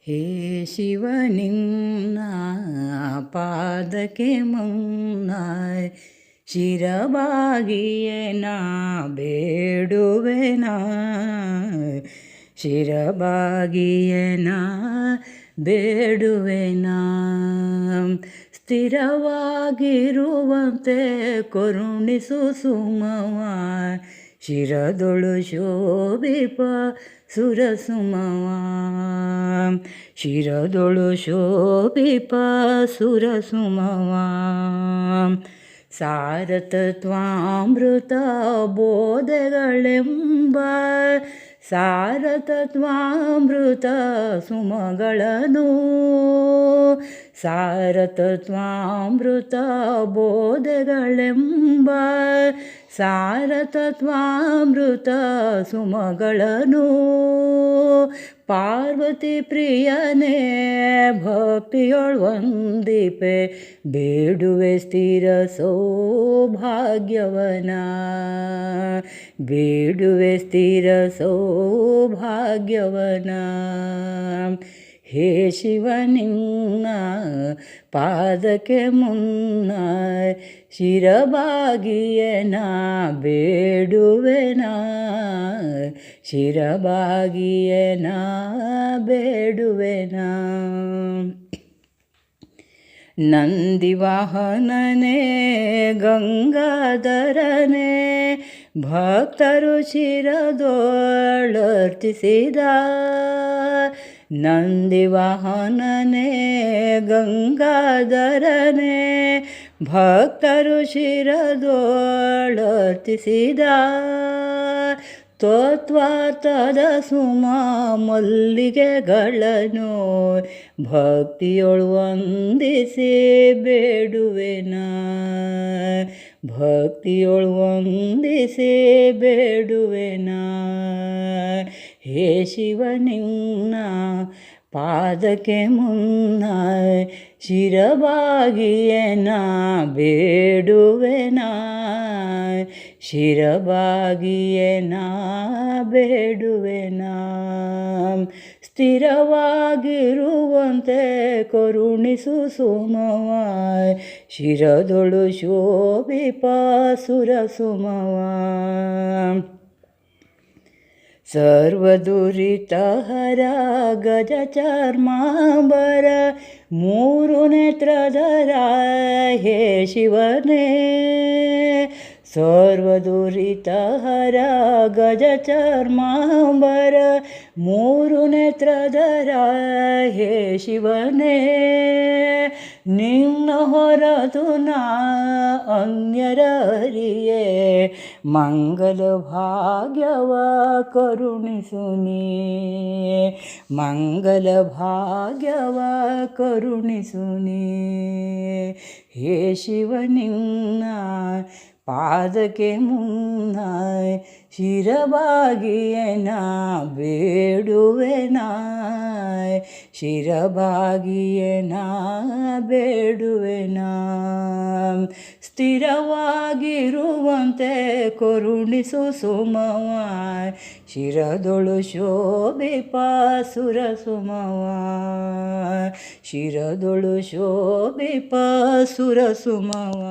ಹೇ ಶಿವ ನಿನ್ನ ಪಾದಕ್ಕೆ ಮುನ್ನ ಶಿರಬಾಗಿಯೇ ನಾ ಬೇಡುವೆನಾ, ಶಿರಬಾಗಿಯೇ ನಾ ಬೇಡುವೆನಾ. ಸ್ಥಿರವಾಗಿರುವಂತೆ ಕರುಣಿಸು ಸುಮವ, ಶಿರದೊಳು ಶೋಭಿಪ ಸುರಸುಮವ, ಶಿರದೊಳು ಶೋಭಿಪ ಸುರಸುಮವ. ಸಾರತತ್ವಾಮೃತ ಬೋಧೆಗಳೆಂಬ ಸಾರತತ್ವಾಮೃತ ಸುಮಗಳನ್ನು, ಸಾರತತ್ವಾಮೃತ ಬೋಧೆಗಳೆಂಬ ಸಾರತತ್ವಾಮೃತ ಸುಮಗಳನ್ನು ಪಾರ್ವತಿ ಪ್ರಿಯನೇ ಭಕ್ತಿಯೊಳ್ ವಂದಿಪೆ ಬೇಡುವೆ ಸ್ಥಿರ ಸೌಭಾಗ್ಯವನ, ಬೇಡುವೆ ಸ್ಥಿರ ಸೌಭಾಗ್ಯವನ. ಹೇ ಶಿವ ನಿನ್ನ ಪಾದಕ್ಕೆ ಮುನ್ನ ಶಿರಬಾಗಿಯೇ ನಾ ಬೇಡುವೆನಾ, ಶಿರಬಾಗಿಯೇ ನಾ ಬೇಡುವೆನಾ. ನಂದಿವಾಹನನೇ ಗಂಗಾಧರನೇ ಭಕ್ತರು ಶಿರದೊಳರ್ತಿಸಿದ, ನಂದಿವಾಹನನೇ ಗಂಗಾಧರನೇ ಭಕ್ತರು ಶಿರದೊಳರ್ತಿಸಿದ. ತತ್ವಾರ್ಥದ ಸುಮ ಮಲ್ಲಿಗೆಗಳನ್ನು ಭಕ್ತಿಯೊಳು ವಂದಿಸಿ ಬೇಡುವೆನಾ, ಭಕ್ತಿಯೊಳು ವಂದಿಸಿ ಬೇಡುವೆನಾ. ಹೇ ಶಿವ ನಿನ್ನ ಪಾದಕ್ಕೆ ಮುನ್ನ ಶಿರಬಾಗಿಯೇ ನಾ ಬೇಡುವೆನಾ, ಶಿರಬಾಗಿಯೇ ನಾ ಬೇಡುವೆನಾ. ಸ್ಥಿರವಾಗಿರುವಂತೆ ಕರುಣಿಸು ಸುಮವ, ಶಿರದೊಳು ಶೋಭಿಪ ಸುರಸುಮವ. ಸರ್ವದುರಿತಹರ ಗಜಚರ್ಮಾಂಬರ ಮೂರು ನೇತ್ರಧರ ಹೇ ಶಿವನೇ, ಸರ್ವದುರಿತಹರ ಗಜಚರ್ಮಾಂಬರ ಮೂರು ನೇತ್ರಧರ ಹೇ ಶಿವನೇ. ನಿನ್ನ ಹೊರತು ನಾ ಅನ್ಯರರಿಯೇ ಮಂಗಲ ಭಾಗ್ಯವ ಕರುಣಿಸು ನೀ, ಮಂಗಲ ಭಾಗ್ಯವ ಕರುಣಿಸು ನೀ. ಹೇ ಶಿವ ನಿನ್ನ ಪಾದಕ್ಕೆ ಮುನ್ನ ಶಿರಬಾಗಿಯೇ ನಾ ಬೇಡುವೆನಾ, ಶಿರಬಾಗಿಯೇ ನಾ ಬೇಡುವೆನಾ. ಸ್ಥಿರವಾಗಿರುವಂತೆ ಕರುಣಿಸು ಸುಮವ, ಶಿರದೊಳು ಶೋಭಿಪ ಸುರಸುಮವ, ಶಿರದೊಳು ಶೋಭಿಪ ಸುರಸುಮವ.